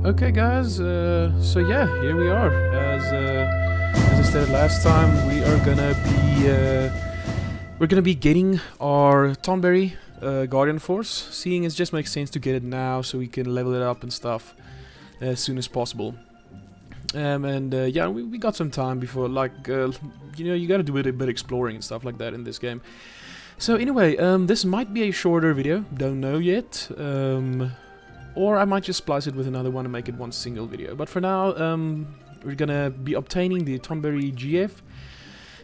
Okay, guys. So yeah, here we are. As I said last time, we're gonna be getting our Tonberry Guardian Force. Seeing it just makes sense to get it now, so we can level it up and stuff as soon as possible. Yeah, we got some time before, you gotta do a bit exploring and stuff like that in this game. So anyway, this might be a shorter video, don't know yet. Or I might just splice it with another one and make it one single video. But for now, we're gonna be obtaining the Tonberry GF.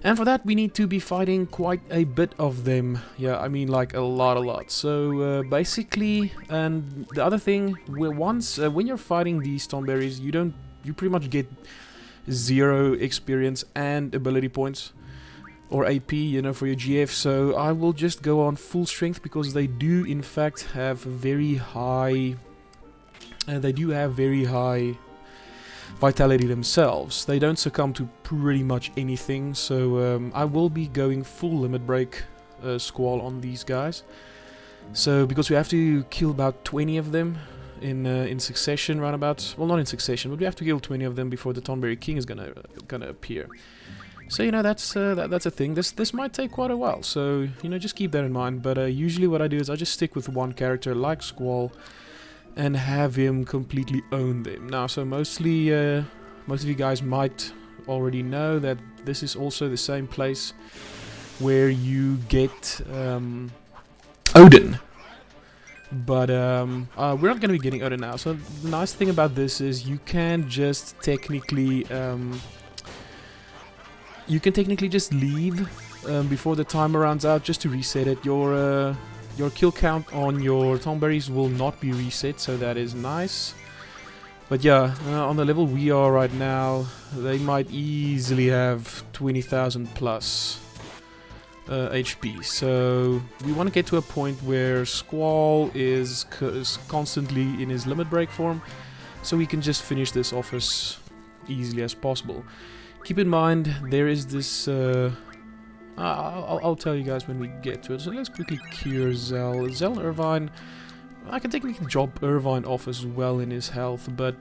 And for that, we need to be fighting quite a bit of them. Yeah, I mean like a lot. So basically, and the other thing, when you're fighting these Tonberries, you pretty much get 0 experience and ability points. Or AP, for your GF. So I will just go on full strength because they do in fact have very high... very high vitality themselves. They don't succumb to pretty much anything, so I will be going full limit break squall on these guys. So because we have to kill about 20 of them in succession, roundabouts. Well, not in succession, but we have to kill 20 of them before the Tonberry King is gonna appear. So that's a thing. This might take quite a while. So just keep that in mind. But usually what I do is I just stick with one character like Squall and have him completely own them. Now, so most of you guys might already know that this is also the same place where you get Odin. But we're not going to be getting Odin now. So the nice thing about this is you can just technically just leave before the timer runs out, just to reset it. Your kill count on your Tonberries will not be reset, so that is nice. But yeah, on the level we are right now, they might easily have 20,000 plus HP. So we want to get to a point where Squall is constantly in his limit break form, so we can just finish this off as easily as possible. Keep in mind, there is this... I'll tell you guys when we get to it. So let's quickly cure Zell. Zell and Irvine... I can technically drop Irvine off as well in his health, but...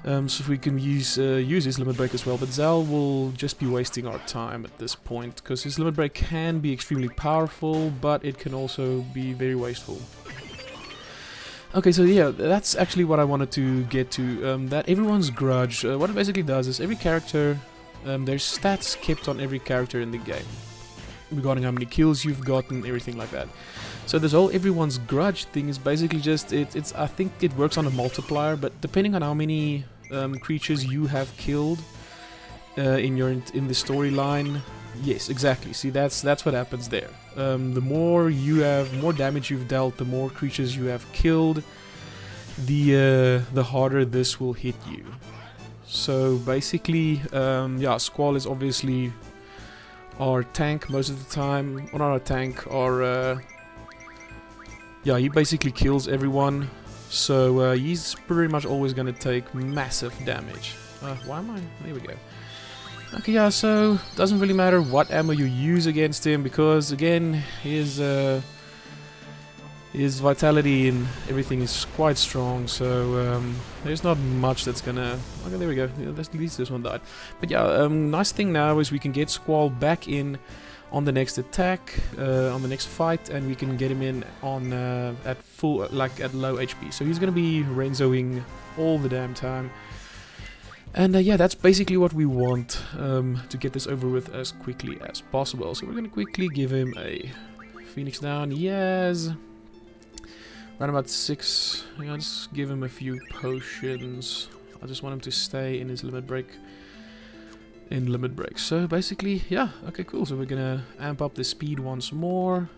so if we can use his limit break as well. But Zell will just be wasting our time at this point, because his limit break can be extremely powerful, but it can also be very wasteful. Okay, so yeah, that's actually what I wanted to get to. That everyone's grudge. What it basically does is every character... there's stats kept on every character in the game, regarding how many kills you've gotten, everything like that. So this whole everyone's grudge thing is basically just I think it works on a multiplier, but depending on how many creatures you have killed in the storyline, yes, exactly. See, that's what happens there. The more damage you've dealt, the more creatures you have killed, the harder this will hit you. So basically, yeah, Squall is obviously our tank most of the time. Or not our tank, yeah, he basically kills everyone. So he's pretty much always gonna take massive damage. Why am I? There we go. Okay, yeah, so doesn't really matter what ammo you use against him, because again, his vitality and everything is quite strong, so there's not much that's gonna... Okay, there we go. Yeah, at least this one died. But yeah, nice thing now is we can get Squall back in on the next attack, on the next fight, and we can get him in on at full, at low HP. So he's gonna be Renzoing all the damn time. And yeah, that's basically what we want, to get this over with as quickly as possible. So we're gonna quickly give him a Phoenix down. Yes. Around about 6. I'll just give him a few potions. I just want him to stay in his limit break. So basically, yeah, okay, cool. So we're gonna amp up the speed once more,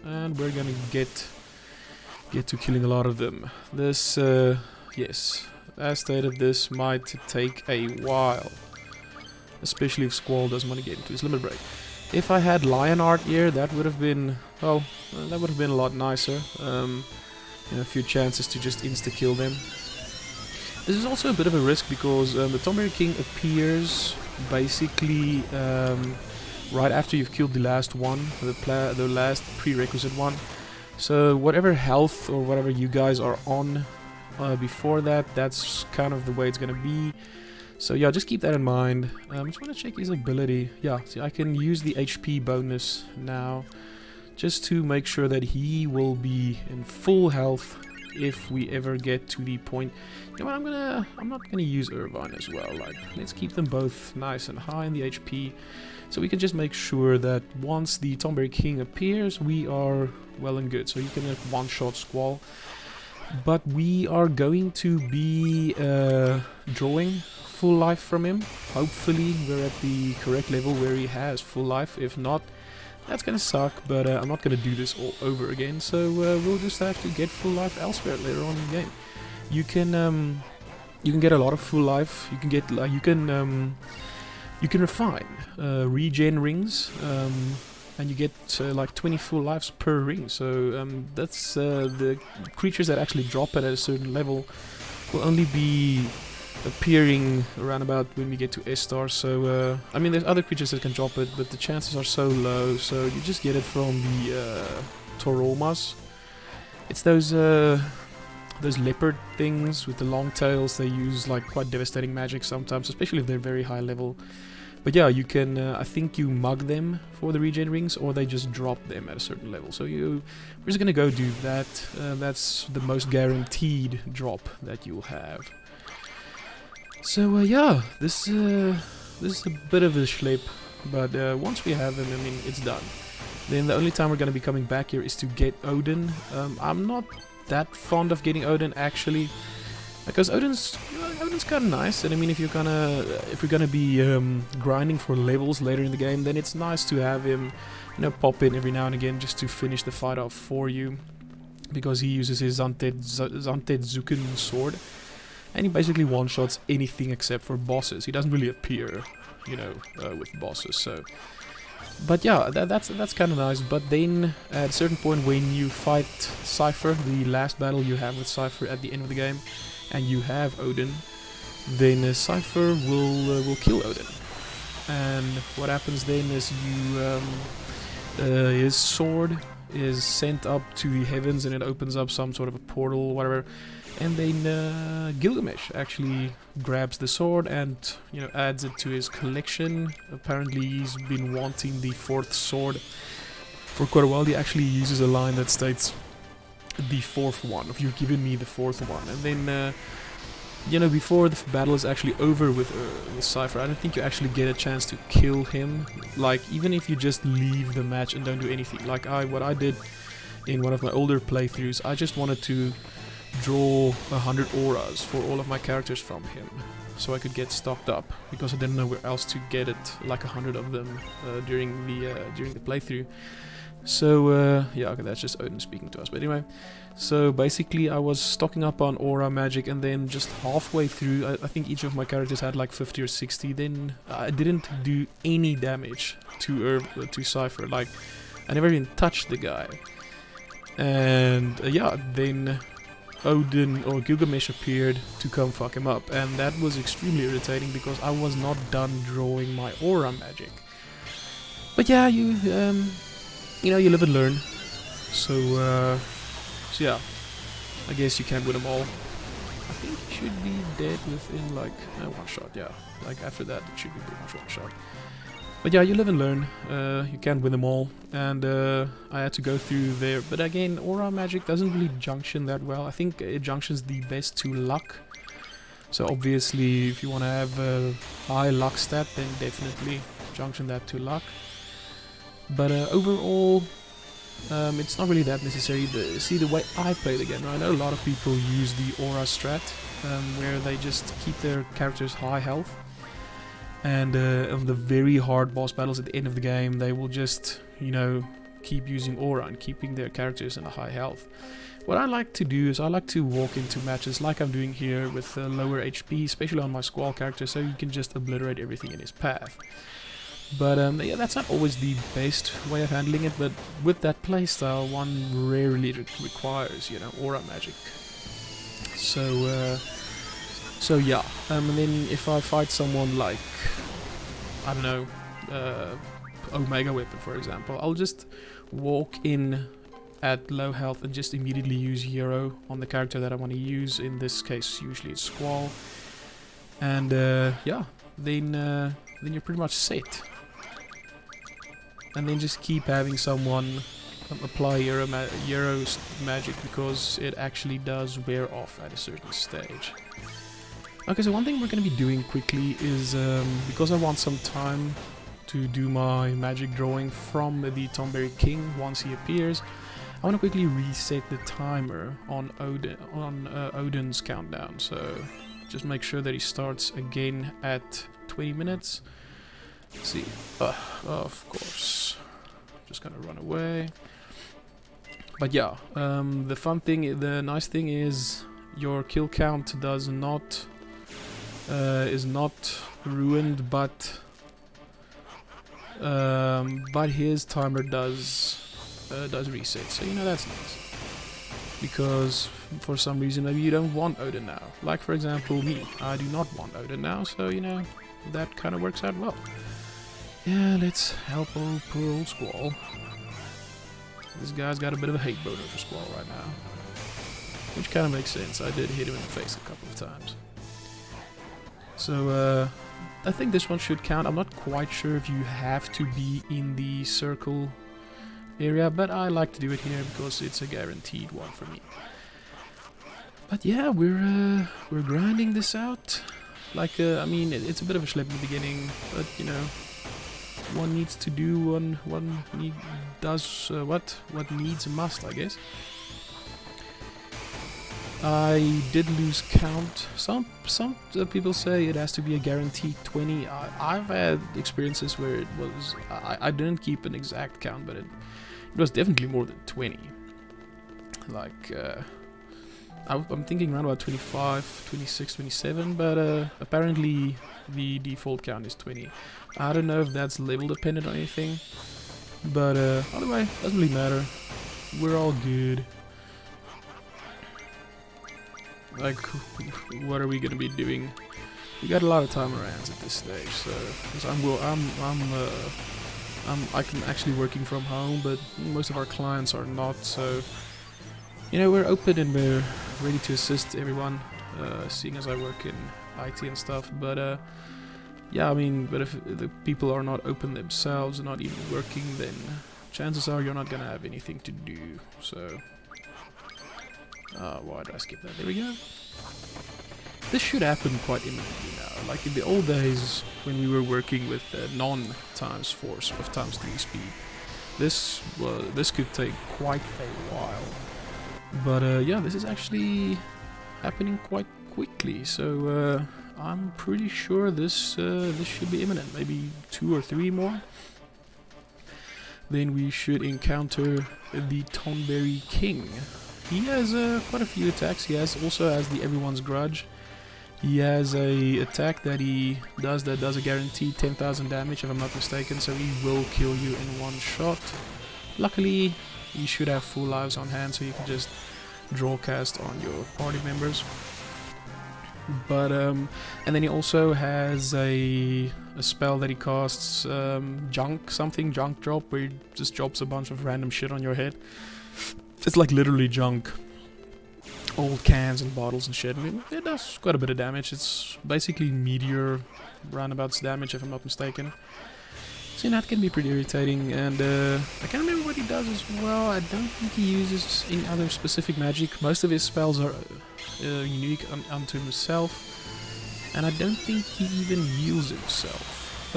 and we're gonna get to killing a lot of them. This, yes, as stated, this might take a while, especially if Squall doesn't want to get into his limit break. If I had Lionheart here, that would have been, well, that would have been a lot nicer. A few chances to just insta-kill them. This is also a bit of a risk because the Tonberry King appears basically right after you've killed the last one, the last prerequisite one. So whatever health or whatever you guys are on before that. That's kind of the way it's gonna be. So yeah, just keep that in mind. I just want to check his ability. Yeah, see, I can use the HP bonus now, just to make sure that he will be in full health if we ever get to the point. You know what, I'm not gonna use Irvine as well. Like, let's keep them both nice and high in the HP, so we can just make sure that once the Tonberry King appears, we are well and good. So you can one-shot Squall. But we are going to be drawing full life from him. Hopefully we're at the correct level where he has full life. If not, that's gonna suck, but I'm not gonna do this all over again, so we'll just have to get full life elsewhere later on in the game. You can get a lot of full life. You can get you can refine regen rings, and you get like 20 full lives per ring. So that's the creatures that actually drop it at a certain level will only be appearing around about when we get to S star. So I mean, there's other creatures that can drop it, but the chances are so low. So you just get it from the Toromas. It's those leopard things with the long tails. They use like quite devastating magic sometimes, especially if they're very high level. But yeah, you can, I think you mug them for the regen rings, or they just drop them at a certain level. So we're just gonna go do that. That's the most guaranteed drop that you'll have. So yeah, this is a bit of a schlep, but once we have him, I mean, it's done. Then the only time we're gonna be coming back here is to get Odin. I'm not that fond of getting Odin actually, because Odin's kind of nice, and I mean, if we're gonna be grinding for levels later in the game, then it's nice to have him, you know, pop in every now and again just to finish the fight off for you, because he uses his Zuken sword, and he basically one-shots anything except for bosses. He doesn't really appear, you know, with bosses. So, but yeah, that's kind of nice. But then at a certain point, when you fight Cypher, the last battle you have with Cypher at the end of the game, and you have Odin, then Cypher will kill Odin. And what happens then is his sword is sent up to the heavens, and it opens up some sort of a portal, whatever. And then Gilgamesh actually grabs the sword and, you know, adds it to his collection. Apparently he's been wanting the 4th sword for quite a while. He actually uses a line that states, "The 4th one, if you've given me the 4th one." And then, you know, before the battle is actually over with Cypher, I don't think you actually get a chance to kill him. Like, even if you just leave the match and don't do anything. Like what I did in one of my older playthroughs, I just wanted to draw 100 auras for all of my characters from him, so I could get stocked up, because I didn't know where else to get it, like 100 of them during the playthrough. So yeah, okay, that's just Odin speaking to us. But anyway, so basically I was stocking up on aura magic, and then just halfway through, I think each of my characters had like 50 or 60. Then I didn't do any damage to Cypher. Like, I never even touched the guy. And yeah, then Odin or Gilgamesh appeared to come fuck him up, and that was extremely irritating because I was not done drawing my aura magic. But yeah, you know, you live and learn. So yeah, I guess you can't win them all. I think it should be dead within like one shot. Yeah, like after that it should be pretty much one shot. But yeah, you live and learn. You can't win them all, and I had to go through there. But again, aura magic doesn't really junction that well. I think it junctions the best to luck. So obviously, if you want to have a high luck stat, then definitely junction that to luck. But overall, it's not really that necessary. See, the way I play the game, I know a lot of people use the aura strat, where they just keep their characters high health. And on the very hard boss battles at the end of the game, they will just, you know, keep using aura and keeping their characters in a high health. What I like to do is I like to walk into matches like I'm doing here with lower HP, especially on my Squall character, so you can just obliterate everything in his path. But yeah, that's not always the best way of handling it, but with that playstyle, one rarely requires, you know, aura magic. So yeah, and then if I fight someone like, I don't know, Omega Weapon for example, I'll just walk in at low health and just immediately use hero on the character that I want to use. In this case, usually it's Squall. And yeah, then you're pretty much set. And then just keep having someone apply hero magic, because it actually does wear off at a certain stage. Okay, so one thing we're going to be doing quickly is, because I want some time to do my magic drawing from the Tonberry King once he appears, I want to quickly reset the timer on Odin's countdown. So just make sure that he starts again at 20 minutes. Let's see. Of course. Just gonna run away. But yeah, the nice thing is your kill count is not ruined, but his timer does reset. So you know, that's nice. Because for some reason maybe you don't want Odin now. Like for example me, I do not want Odin now, so you know, that kind of works out well. Yeah, let's help poor old Squall. This guy's got a bit of a hate boner for Squall right now. Which kind of makes sense, I did hit him in the face a couple of times. So I think this one should count. I'm not quite sure if you have to be in the circle area, but I like to do it here because it's a guaranteed one for me. But yeah, we're grinding this out. Like I mean, it's a bit of a schlep in the beginning, but you know, one needs to do what needs must, I guess. I did lose count. Some people say it has to be a guaranteed 20. I've had experiences where it was I didn't keep an exact count, but it was definitely more than 20. Like I'm thinking around about 25, 26, 27, but apparently the default count is 20. I don't know if that's level dependent or anything, but either way, doesn't really matter. We're all good. Like, what are we gonna be doing? We got a lot of time on our hands at this stage, so cause I can actually working from home, but most of our clients are not. So you know, we're open and we're ready to assist everyone, seeing as I work in IT and stuff. But yeah, I mean, but if the people are not open themselves and not even working, then chances are you're not gonna have anything to do. So why did I skip that? There we go. This should happen quite imminently now. Like in the old days when we were working with non-times force with times 3 speed, this could take quite a while. But yeah, this is actually happening quite quickly. So I'm pretty sure this should be imminent. Maybe 2 or 3 more. Then we should encounter the Tonberry King. He has quite a few attacks. He also has the Everyone's Grudge. He has a attack that he does that does a guaranteed 10,000 damage, if I'm not mistaken, so he will kill you in one shot. Luckily, you should have full lives on hand, so you can just draw cast on your party members. But and then he also has a spell that he casts, junk drop, where he just drops a bunch of random shit on your head. It's like literally junk. Old cans and bottles and shit. I mean, it does quite a bit of damage. It's basically Meteor roundabouts damage, if I'm not mistaken. So that can be pretty irritating. And I can't remember what he does as well. I don't think he uses any other specific magic. Most of his spells are unique unto himself. And I don't think he even heals himself.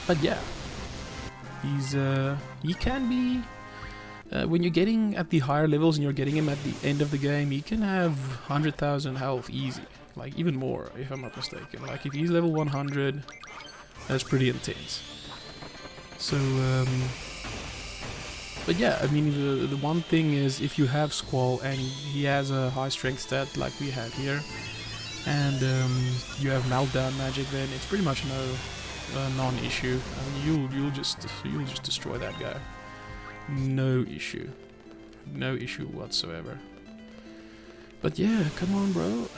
But yeah. He can be... when you're getting at the higher levels and you're getting him at the end of the game, he can have 100,000 health easy. Like, even more, if I'm not mistaken. Like, if he's level 100, that's pretty intense. So, but yeah, I mean, the one thing is, if you have Squall and he has a high strength stat like we have here, and you have Meltdown magic, then it's pretty much non-issue. I mean, you'll just destroy that guy. No issue whatsoever. But yeah, come on, bro.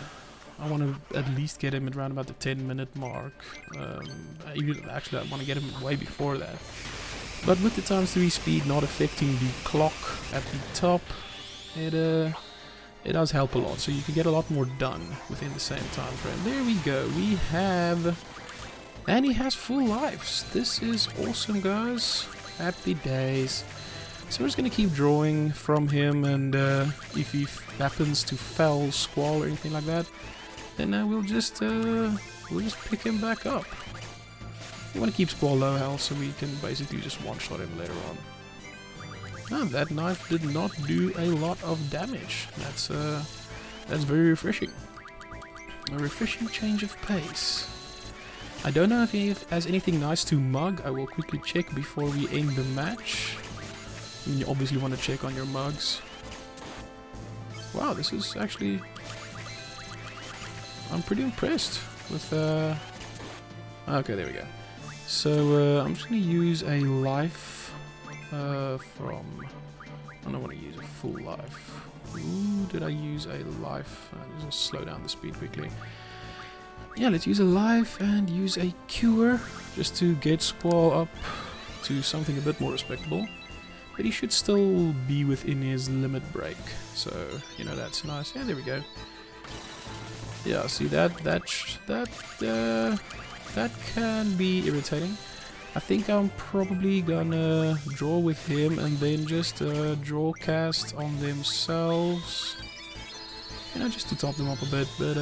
I want to at least get him at around about the 10-minute mark. Actually, I want to get him way before that. But with the times 3 speed not affecting the clock at the top, it does help a lot, so you can get a lot more done within the same time frame. There we go, we have... And he has full lives. This is awesome, guys. Happy days. So we're just gonna keep drawing from him, and if he happens to fell, squall, or anything like that, then we'll just pick him back up. We want to keep Squall low health so we can basically just one-shot him later on. Ah, that knife did not do a lot of damage. That's very refreshing. A refreshing change of pace. I don't know if he has anything nice to mug. I will quickly check before we end the match. You obviously want to check on your mugs. Wow, this is actually... I'm pretty impressed with... Okay, there we go. So, I'm just going to use a life from... I don't want to use a full life. Ooh, did I use a life? Just slow down the speed quickly. Yeah, let's use a life and use a cure just to get Squall up to something a bit more respectable. But he should still be within his limit break. So, you know, that's nice. Yeah, there we go. Yeah, see that can be irritating. I think I'm probably gonna draw with him and then just draw cast on themselves. You know, just to top them up a bit, but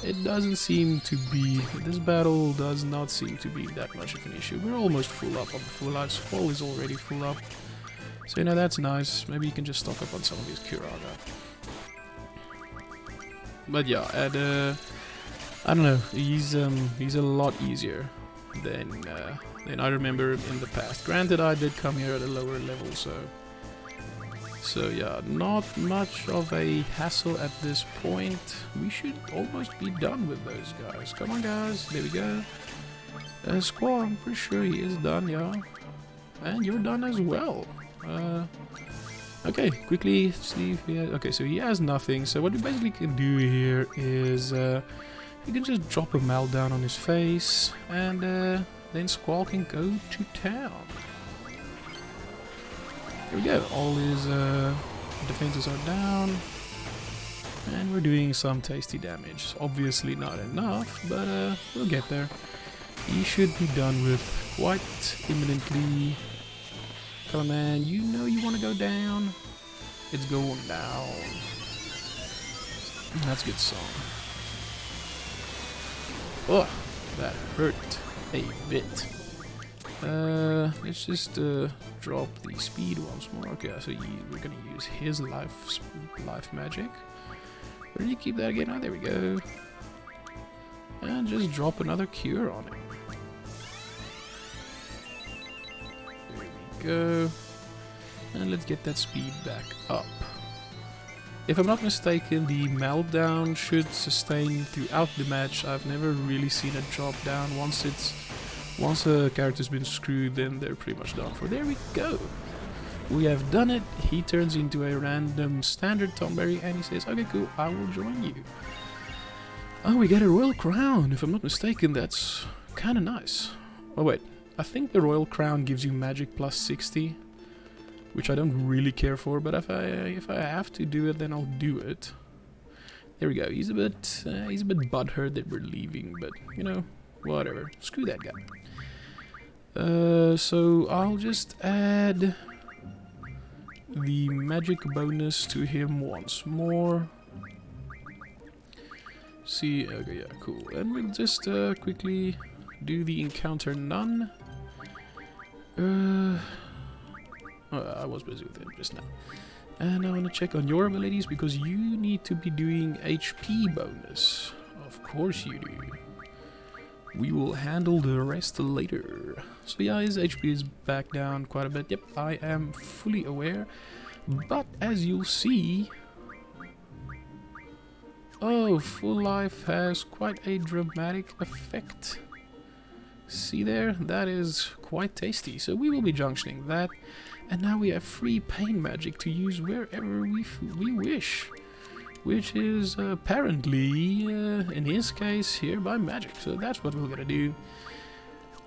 it doesn't seem to be... This battle does not seem to be that much of an issue. We're almost full up on the full life. Squall is already full up. So, you know, that's nice. Maybe you can just stock up on some of his Curaga. But yeah, I don't know. He's a lot easier than I remember in the past. Granted, I did come here at a lower level, so yeah, not much of a hassle at this point. We should almost be done with those guys. Come on, guys. There we go. Squall, I'm pretty sure he is done, yeah. And you're done as well. Okay, quickly see if he has... Okay, so he has nothing. So what you basically can do here is you can just drop a meltdown on his face, and then Squall can go to town. There we go. All his defenses are down, and we're doing some tasty damage. Obviously not enough, but we'll get there. He should be done with quite imminently. Come on, man, you know you want to go down. It's going down. That's a good song. Oh, that hurt a bit. Let's just drop the speed once more. Okay, so we're gonna use his life magic. Where do you keep that again? Oh, there we go. And just drop another cure on him. Go, and let's get that speed back up. If I'm not mistaken, the meltdown should sustain throughout the match. I've never really seen it drop down. Once a character's been screwed, then they're pretty much done for. There we go. We have done it. He turns into a random standard Tonberry, and he says, "Okay, cool, I will join you." Oh, we get a royal crown. If I'm not mistaken, that's kind of nice. Oh wait. I think the Royal Crown gives you magic plus 60, which I don't really care for, but if I have to do it, then I'll do it. There we go. He's a bit butthurt that we're leaving, but you know, whatever. Screw that guy. So I'll just add the magic bonus to him once more. See, okay, yeah, cool. And we'll just quickly do the encounter none. Oh, I was busy with him just now. And I want to check on your abilities because you need to be doing HP bonus. Of course you do. We will handle the rest later. So yeah, his HP is back down quite a bit. Yep, I am fully aware. But as you'll see... Oh, full life has quite a dramatic effect. See there? That is quite tasty. So we will be junctioning that. And now we have free pain magic to use wherever we wish. Which is apparently, in his case, here by magic. So that's what we're gonna do.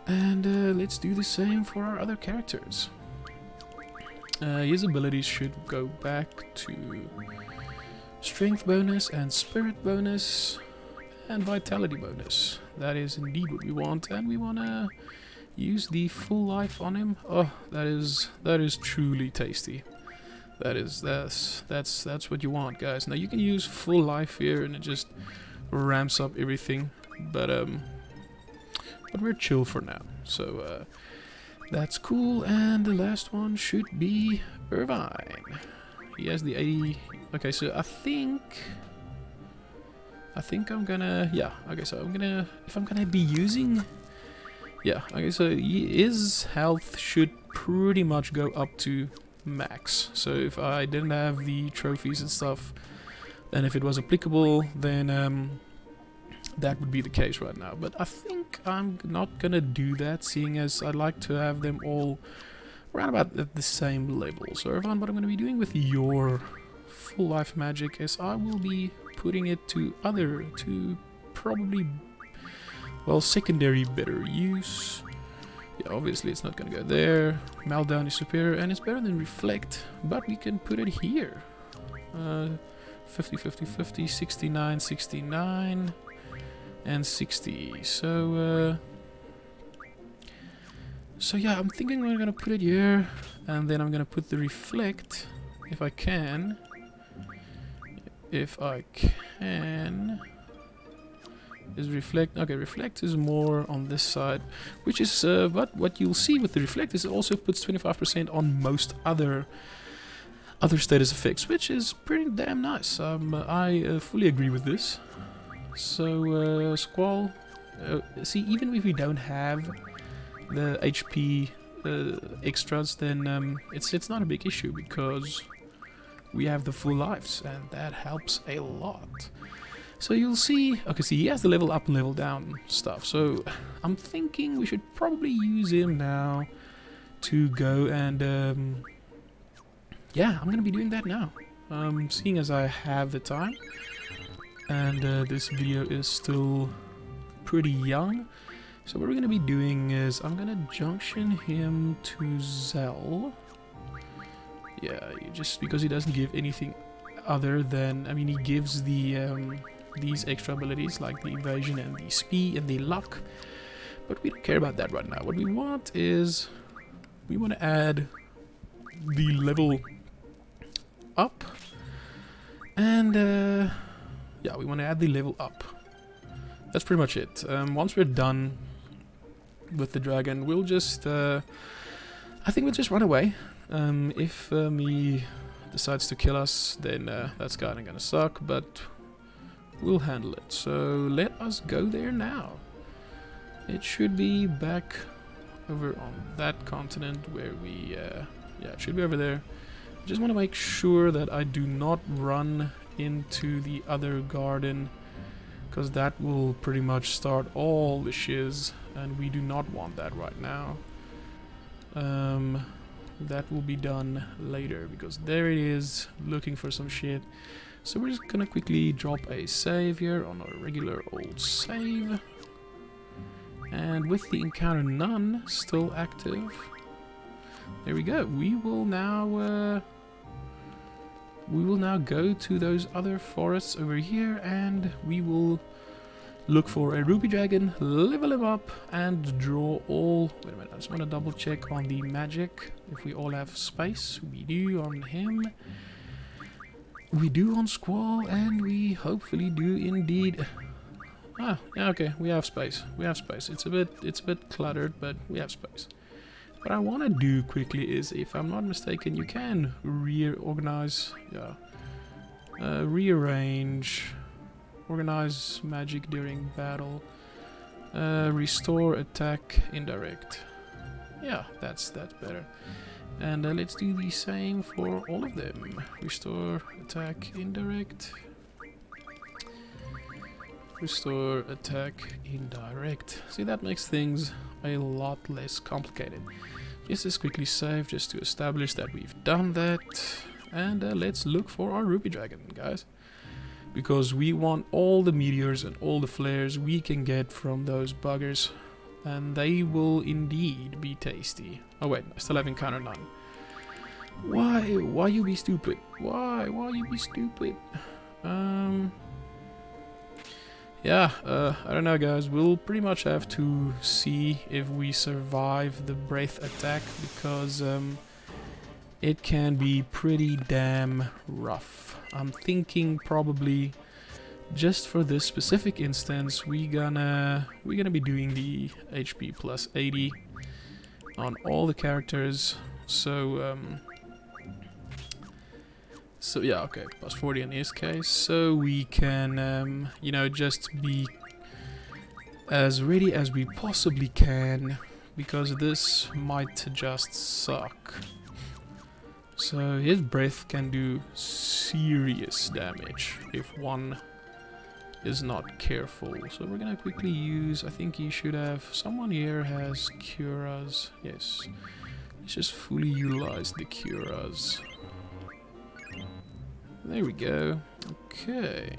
And let's do the same for our other characters. His abilities should go back to strength bonus and spirit bonus and vitality bonus. That is indeed what we want, and we want to use the full life on him. Oh, that is truly tasty. That's what you want, guys. Now you can use full life here, and it just ramps up everything. But we're chill for now. So that's cool. And the last one should be Irvine. He has the 80. Okay, so I think I'm gonna, yeah, okay, so if I'm gonna be using, yeah, okay, so his health should pretty much go up to max. So if I didn't have the trophies and stuff, and if it was applicable, then that would be the case right now. But I think I'm not gonna do that, seeing as I like to have them all around about at the same level. So Irvine, what I'm gonna be doing with your full life magic is I will be putting it to probably, well, secondary better use. Yeah, obviously it's not gonna go there. Meltdown is superior and it's better than Reflect, but we can put it here. 50, 50, 50, 69, 69, and 60. So yeah, I'm thinking I'm gonna put it here, and then I'm gonna put the Reflect, if I can. Is Reflect, okay, Reflect is more on this side, which is, but what you'll see with the Reflect is it also puts 25% on most other status effects, which is pretty damn nice. I fully agree with this. So, Squall, see, even if we don't have the HP extras, then it's not a big issue, because we have the full lives, and that helps a lot. So you'll see, okay, see, he has the level up and level down stuff, so I'm thinking we should probably use him now to go and, yeah, I'm gonna be doing that now, seeing as I have the time, and this video is still pretty young. So what we're gonna be doing is I'm gonna junction him to Zell. Yeah, just because he doesn't give anything other than, I mean, he gives the these extra abilities like the evasion and the speed and the luck, but we don't care about that right now. What we want is we want to add the level up, and yeah, we want to add the level up. That's pretty much it. Once we're done with the dragon, we'll just I think we'll just run away. If he decides to kill us, then that's kinda gonna suck, but we'll handle it. So let us go there now. It should be back over on that continent where we, yeah, it should be over there. I just want to make sure that I do not run into the other garden, because that will pretty much start all the shiz, and we do not want that right now. That will be done later, because there it is, looking for some shit. So we're just gonna quickly drop a save here on our regular old save. And with the encounter none still active, there we go. We will now go to those other forests over here, and we will look for a ruby dragon, level him up, and draw all... Wait a minute, I just want to double check on the magic. If we all have space, we do on him. We do on Squall, and we hopefully do indeed... Ah, yeah, okay, we have space. We have space. It's a bit cluttered, but we have space. What I want to do quickly is, if I'm not mistaken, you can reorganize... Yeah. Rearrange... Organize magic during battle. Restore attack indirect. Yeah, that's better. And let's do the same for all of them. Restore attack indirect. Restore attack indirect. See, that makes things a lot less complicated. Let's quickly save just to establish that we've done that. And let's look for our ruby dragon, guys. Because we want all the meteors and all the flares we can get from those buggers and they will indeed be tasty. Oh wait, I still have encounter none. Why? Why you be stupid? Why? Why you be stupid? Yeah, I don't know guys, we'll pretty much have to see if we survive the breath attack, because it can be pretty damn rough. I'm thinking probably just for this specific instance we're gonna be doing the HP plus 80 on all the characters, so yeah, okay, plus 40 in his case, so we can, you know, just be as ready as we possibly can, because this might just suck. So his breath can do serious damage if one is not careful. So we're gonna quickly use, I think he should have, someone here has curas, yes. Let's just fully utilize the curas. There we go. Okay.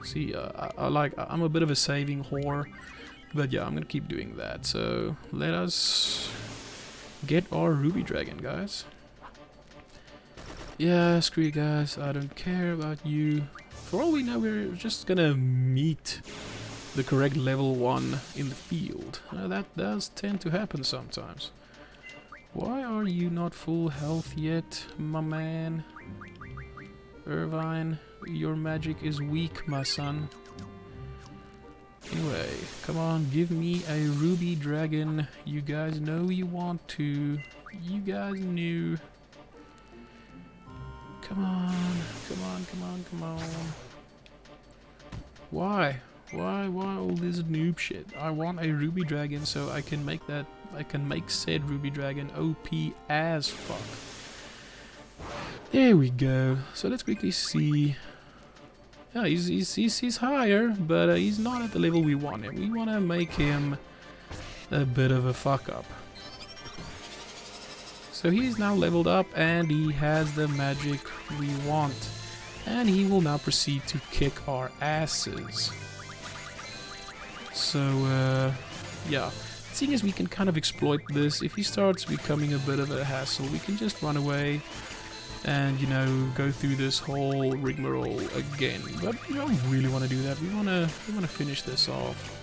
See, I'm a bit of a saving whore, but yeah, I'm gonna keep doing that. So let us get our ruby dragon, guys. Yeah, screw you guys. I don't care about you. For all we know, we're just gonna meet the correct level 1 in the field. That does tend to happen sometimes. Why are you not full health yet, my man? Irvine, your magic is weak, my son. Anyway, come on, give me a ruby dragon. You guys know you want to. You guys knew. Come on, come on, come on, come on. Why? Why all this noob shit? I want a ruby dragon so I can make that. I can make said ruby dragon OP as fuck. There we go. So let's quickly see. Yeah, he's higher, but he's not at the level we want him. We want to make him a bit of a fuck up. So he's now leveled up and he has the magic we want. And he will now proceed to kick our asses. So, yeah. Seeing as we can kind of exploit this, if he starts becoming a bit of a hassle, we can just run away and, you know, go through this whole rigmarole again. But we don't really want to do that. We want to finish this off.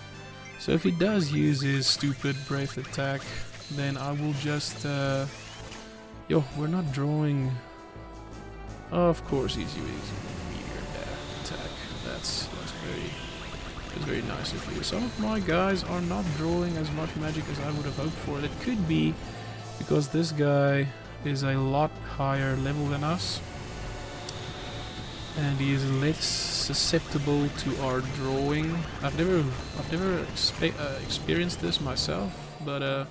So if he does use his stupid breath attack, then I will just yo, we're not drawing. Of course he's using Meteor attack. That's very nice of you. Some of my guys are not drawing as much magic as I would have hoped for. It could be because this guy is a lot higher level than us, and he is less susceptible to our drawing. I've never experienced this myself, but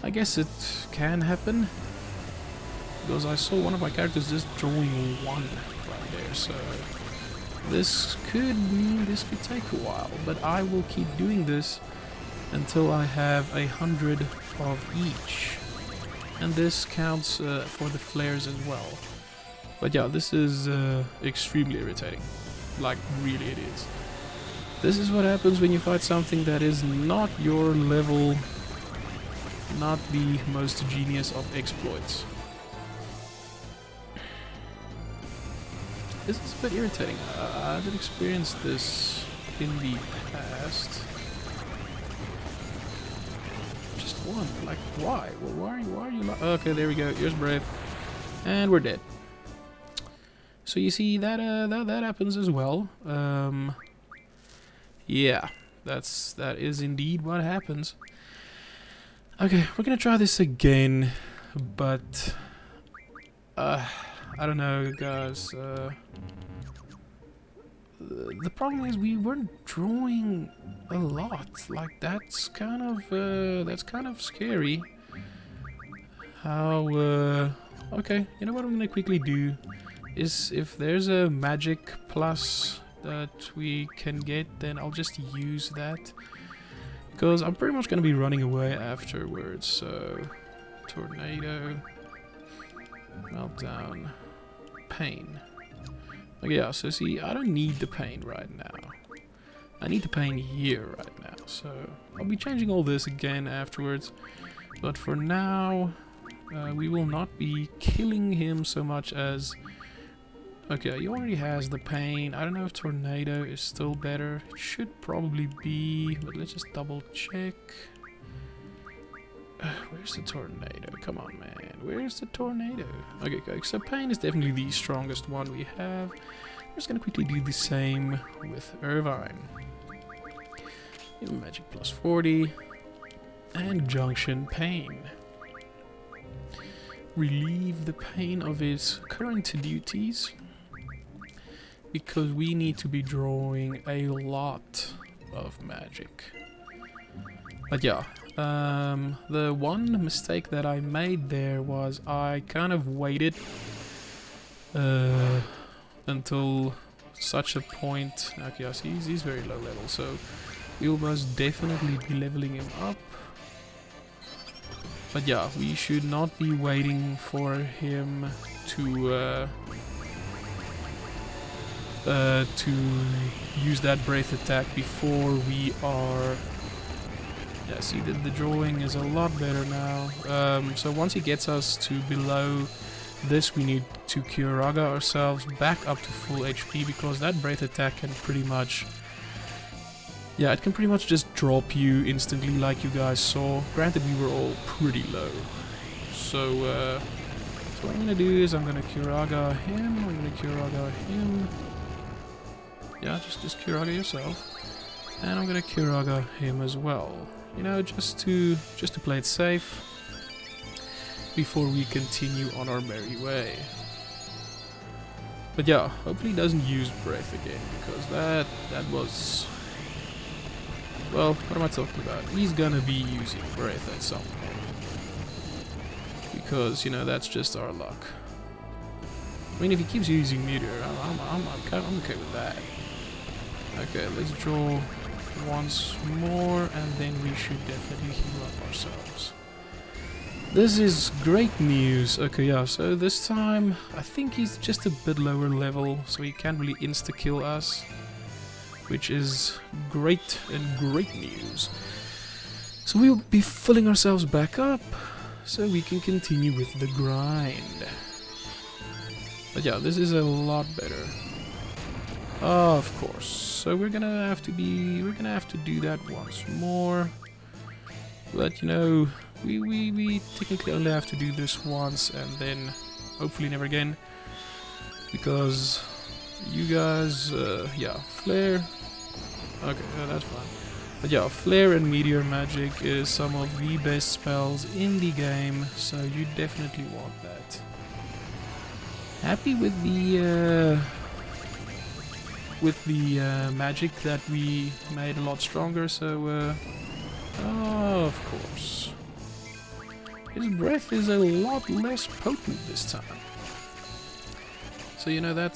I guess it can happen, because I saw one of my characters just drawing 1 right there. So this could take a while, but I will keep doing this until I have 100 of each. And this counts for the flares as well. But yeah, this is extremely irritating. Like, really it is. This is what happens when you fight something that is not your level, not the most genius of exploits. This is a bit irritating. I did experience this in the past. Just one. Like, why? Well, why are you not? Okay, there we go. Here's Brave. And we're dead. So you see, that happens as well. Yeah, that is indeed what happens. Okay, we're gonna try this again, but I don't know, guys. The problem is we weren't drawing a lot. Like, that's kind of scary. How? Okay, you know what I'm gonna quickly do is, if there's a magic plus that we can get, then I'll just use that, because I'm pretty much gonna be running away afterwards. So, tornado, meltdown, pain. Okay, yeah, so see, I don't need the pain right now. I need the pain here right now, so I'll be changing all this again afterwards. But for now, we will not be killing him so much as... Okay, he already has the pain. I don't know if Tornado is still better. It should probably be, but let's just double check. Where's the Tornado? Come on, man. Where's the Tornado? Okay, so pain is definitely the strongest one we have. I'm just gonna quickly do the same with Irvine. Magic plus 40. And Junction Pain. Relieve the pain of his current duties, because we need to be drawing a lot of magic. But yeah, the one mistake that I made there was I kind of waited until such a point. Okay, I see he's very low level, so we'll most definitely be leveling him up. But yeah, we should not be waiting for him to use that breath attack before we are... Yeah, see that the drawing is a lot better now. So once he gets us to below this, we need to Curaga ourselves back up to full HP, because that breath attack can pretty much... Yeah, it can pretty much just drop you instantly like you guys saw. Granted, we were all pretty low. So what I'm gonna do is I'm gonna Curaga him, I'm gonna Curaga him. Yeah, just Curaga yourself. And I'm gonna Curaga him as well. You know, just to play it safe before we continue on our merry way. But yeah, hopefully he doesn't use breath again, because that was... Well, what am I talking about? He's gonna be using breath at some point. Because, you know, that's just our luck. I mean, if he keeps using Meteor, I'm okay with that. Okay, let's draw once more, and then we should definitely heal up ourselves. This is great news. Okay, yeah, so this time I think he's just a bit lower level, so he can't really insta-kill us, which is great and great news. So we'll be filling ourselves back up so we can continue with the grind. But yeah, this is a lot better. Of course. So we're gonna have to do that once more. But you know, we technically only have to do this once, and then hopefully never again. Because you guys, yeah, Flare. Okay, that's fine. But yeah, Flare and Meteor magic is some of the best spells in the game, so you definitely want that. Happy with the magic that we made a lot stronger, so oh, of course. His breath is a lot less potent this time. So you know, that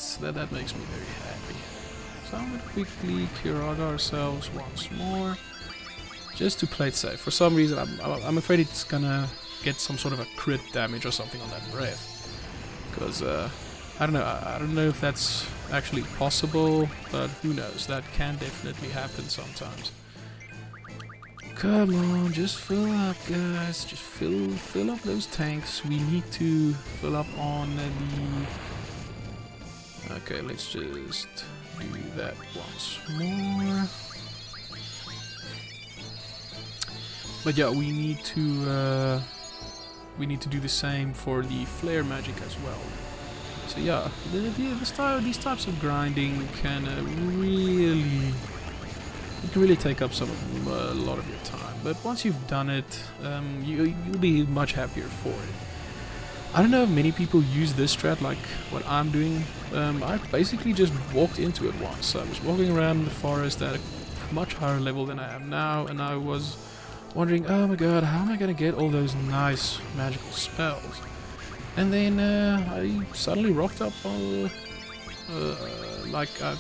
makes me very happy. So I'm gonna quickly Curaga ourselves once more, just to play it safe. For some reason, I'm afraid it's gonna get some sort of a crit damage or something on that breath. Because I don't know if that's actually possible, but who knows? That can definitely happen sometimes. Come on, just fill up, guys. Just fill up those tanks. We need to fill up on the... Okay, let's just do that once more. But yeah, we need to do the same for the flare magic as well. So yeah, these types of grinding can really take up a lot of your time. But once you've done it, you'll be much happier for it. I don't know if many people use this strat like what I'm doing. I basically just walked into it once. I was walking around the forest at a much higher level than I am now, and I was wondering, oh my god, how am I gonna get all those nice magical spells? And then I suddenly rocked up on, like I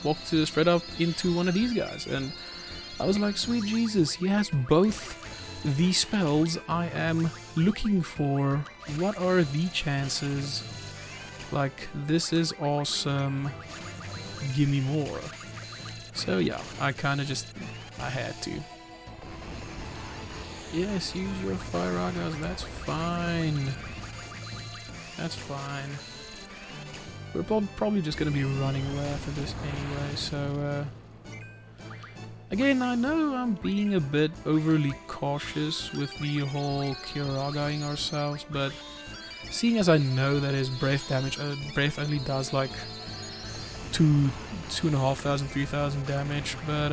walked straight up into one of these guys, and I was like, sweet Jesus, he has both the spells I am looking for. What are the chances? Like, this is awesome. Give me more. So yeah, I kind of just, I had to. Yes, use your fire Ragas, that's fine. That's fine. We're probably just going to be running away after this anyway, so... Again, I know I'm being a bit overly cautious with the whole Kyuragaing ourselves, but seeing as I know that his Brave damage, Brave only does like 2,500, 3,000 damage, but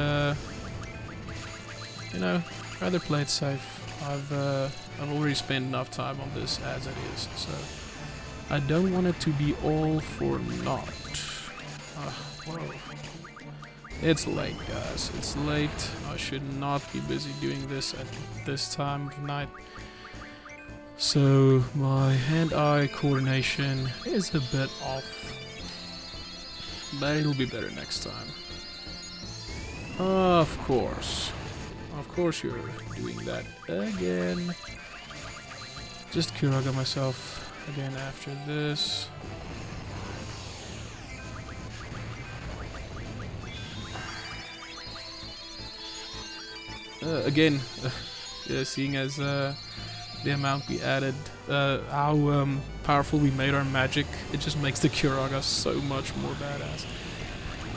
you know, rather play it safe. I've already spent enough time on this as it is, so I don't want it to be all for naught. Whoa. It's late, guys. It's late. I should not be busy doing this at this time of night. So my hand-eye coordination is a bit off, but it'll be better next time. Of course you're doing that again. Just Kyuraga myself again after this. Again, seeing as the amount we added, how powerful we made our magic, it just makes the Kyuraga so much more badass.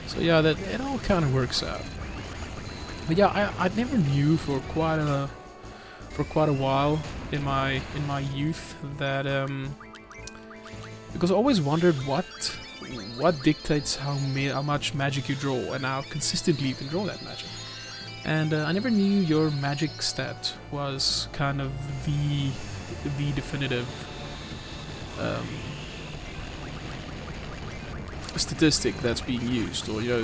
So yeah, that it all kind of works out. But yeah, I never knew for quite a while in my youth that because I always wondered what dictates how much magic you draw and how consistently you can draw that magic. And I never knew your magic stat was kind of the definitive statistic that's being used, or you know,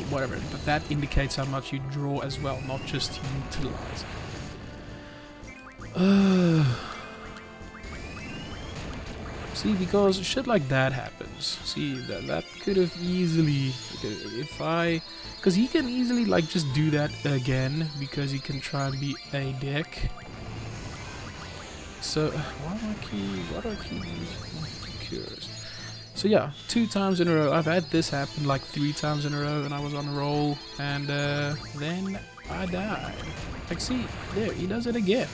whatever. But that indicates how much you draw as well, not just utilize. See, because shit like that happens. See, that could have easily, because he can easily like just do that again because he can try and be a dick. So why do I keep using cures? So yeah, 2 times in a row. I've had this happen like 3 times in a row, and I was on a roll, and then I died. Like, see, there, he does it again.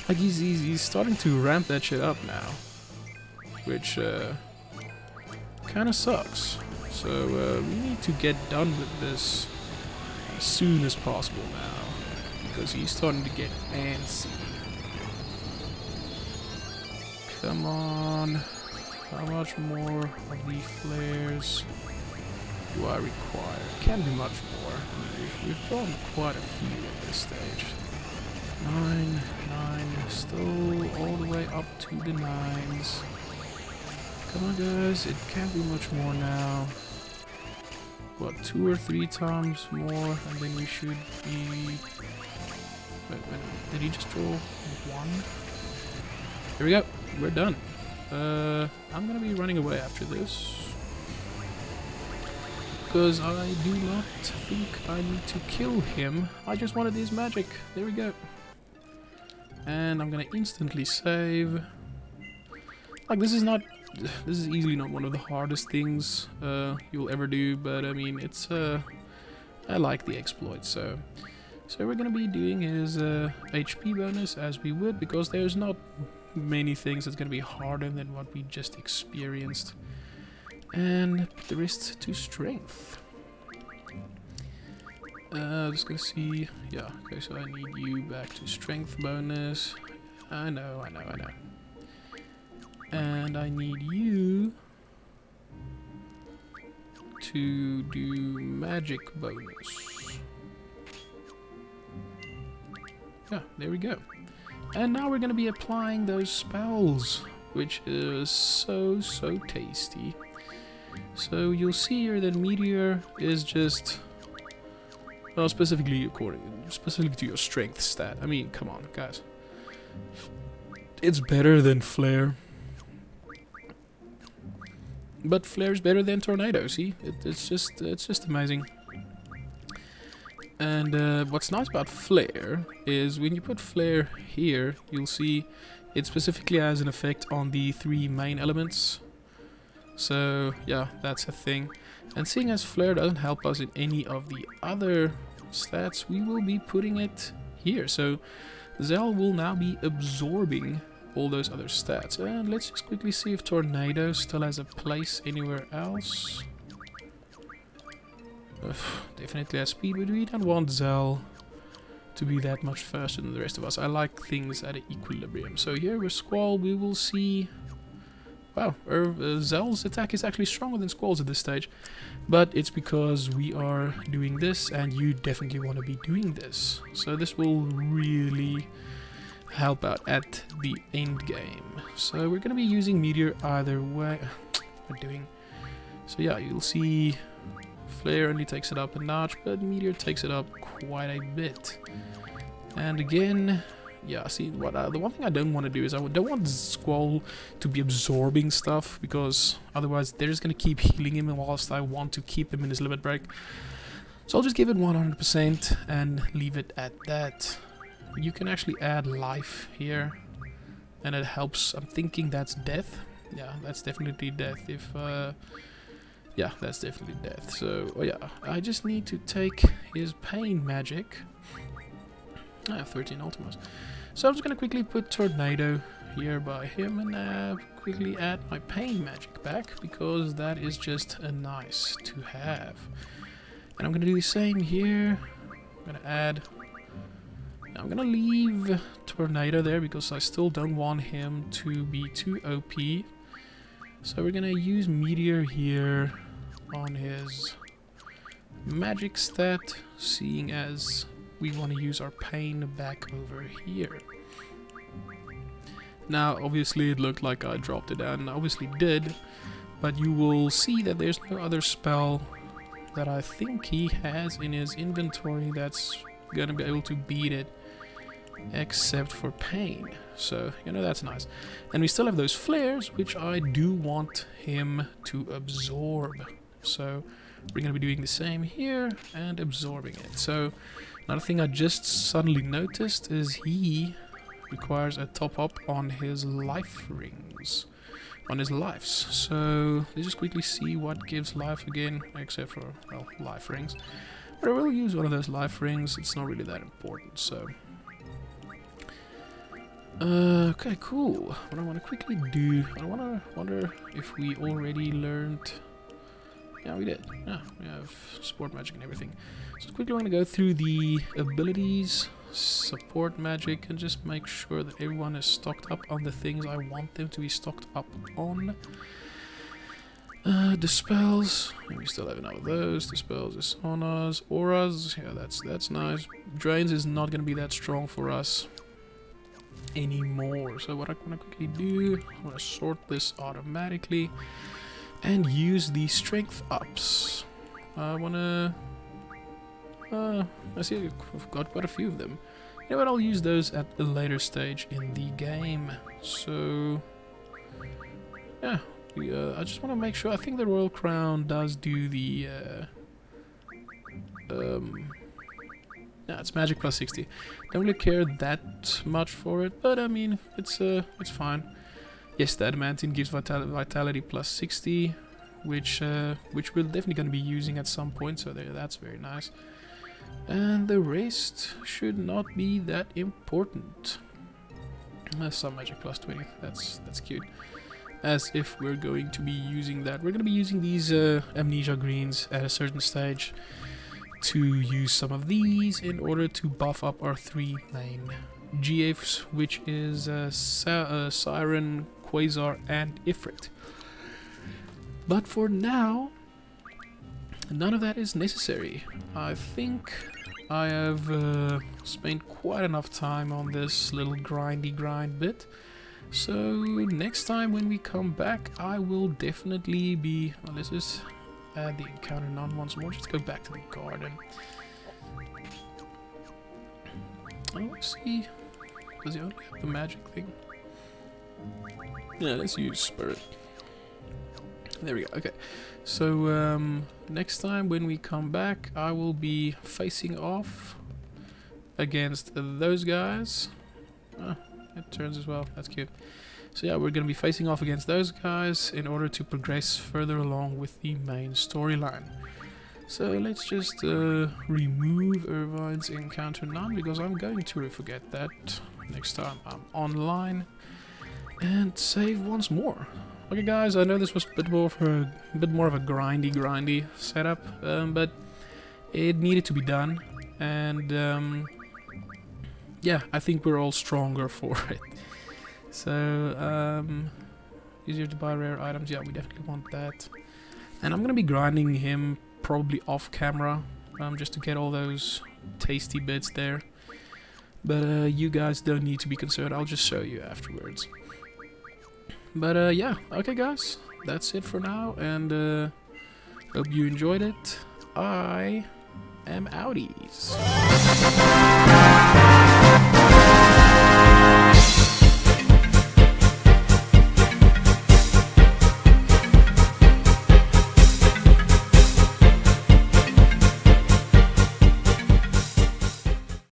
Like he's starting to ramp that shit up now, which kind of sucks. So we need to get done with this as soon as possible now, because he's starting to get antsy. Come on. How much more of the flares do I require? Can't be much more. We've drawn quite a few at this stage. 9, still all the way up to the 9s. Come on, guys, it can't be much more now. What, 2 or 3 times more, and then we should be... Wait, did he just draw 1? Here we go, we're done. I'm gonna be running away after this, because I do not think I need to kill him. I just wanted his magic. There we go. And I'm gonna instantly save. Like, this is easily not one of the hardest things you'll ever do, but I mean, it's I like the exploit, so we're gonna be doing his HP bonus as we would, because there's not many things that's gonna be harder than what we just experienced. And put the rest to strength. Just gonna see. Yeah, okay, so I need you back to strength bonus. I know. And I need you to do magic bonus. Yeah, there we go. And now we're gonna be applying those spells, which is so tasty. So you'll see here that Meteor is just, well, specifically to your strength stat. I mean, come on, guys. It's better than Flare. But Flare's better than Tornado, see? It's just amazing. And what's nice about Flare is when you put Flare here, you'll see it specifically has an effect on the 3 main elements. So yeah, that's a thing. And seeing as Flare doesn't help us in any of the other stats, we will be putting it here. So Zell will now be absorbing all those other stats. And let's just quickly see if Tornado still has a place anywhere else. Definitely has speed, but we don't want Zell to be that much faster than the rest of us. I like things at an equilibrium. So here with Squall we will see... Wow, Zell's attack is actually stronger than Squall's at this stage. But it's because we are doing this and you definitely want to be doing this. So this will really help out at the end game. So we're going to be using Meteor either way. We're doing... So yeah, you'll see Flare only takes it up a notch, but Meteor takes it up quite a bit. And again... Yeah, see, what the one thing I don't want to do is I don't want Squall to be absorbing stuff, because otherwise they're just going to keep healing him whilst I want to keep him in his limit break. So I'll just give it 100% and leave it at that. You can actually add life here, and it helps. I'm thinking that's death. Yeah, that's definitely death. If yeah, that's definitely death. So, oh yeah, I just need to take his pain magic. I have 13 ultimas. So I'm just going to quickly put Tornado here by him and quickly add my pain magic back, because that is just a nice to have. And I'm going to do the same here. I'm going to add... I'm going to leave Tornado there because I still don't want him to be too OP. So we're going to use Meteor here on his magic stat, seeing as we want to use our pain back over here. Now obviously it looked like I dropped it down, and I obviously did, but you will see that there's no other spell that I think he has in his inventory that's gonna be able to beat it, except for pain. So, you know, that's nice. And we still have those flares, which I do want him to absorb. So we're going to be doing the same here and absorbing it. So another thing I just suddenly noticed is he requires a top up on his life rings, on his lives. So let's just quickly see what gives life again, except for, well, life rings. But I will use one of those life rings. It's not really that important. So okay, cool. What I want to quickly do, I wonder if we already learned. Yeah, we did. Yeah, we have support magic and everything. So quickly want to go through the abilities, support magic, and just make sure that everyone is stocked up on the things I want them to be stocked up on. Dispels, we still have enough of those. Dispels is on us. Auras, yeah, that's nice. Drains is not going to be that strong for us anymore. So what I'm going to quickly do, I'm going to sort this automatically and use the strength ups. I wanna... I see I've got quite a few of them. You know what, I'll use those at a later stage in the game. So... yeah, I just want to make sure. I think the Royal Crown does do the... yeah, it's magic plus 60. Don't really care that much for it, but I mean, it's fine. Yes, the Adamantine gives vitality plus 60, which we're definitely going to be using at some point, so that's very nice. And the rest should not be that important. Some magic plus 20, that's cute. As if we're going to be using that. We're going to be using these amnesia greens at a certain stage to use some of these in order to buff up our three main GFs, which is Siren, Quasar, and Ifrit. But for now, none of that is necessary. I think I have spent quite enough time on this little grind bit. So next time when we come back, I will definitely be... well, let's just add the encounter none once more. Just go back to the garden. Let's see. Does he only have the magic thing? Yeah, let's use Spirit. There we go, okay. So, next time when we come back, I will be facing off against those guys. It turns as well, that's cute. So yeah, we're gonna be facing off against those guys in order to progress further along with the main storyline. So let's just remove Irvine's encounter none, because I'm going to forget that next time I'm online, and save once more. Okay guys, I know this was a bit more of a grindy setup, but it needed to be done, and yeah, I think we're all stronger for it. So easier to buy rare items, yeah, we definitely want that. And I'm gonna be grinding him probably off camera, just to get all those tasty bits there. But you guys don't need to be concerned, I'll just show you afterwards. But yeah, okay guys, that's it for now, and hope you enjoyed it. I am outies.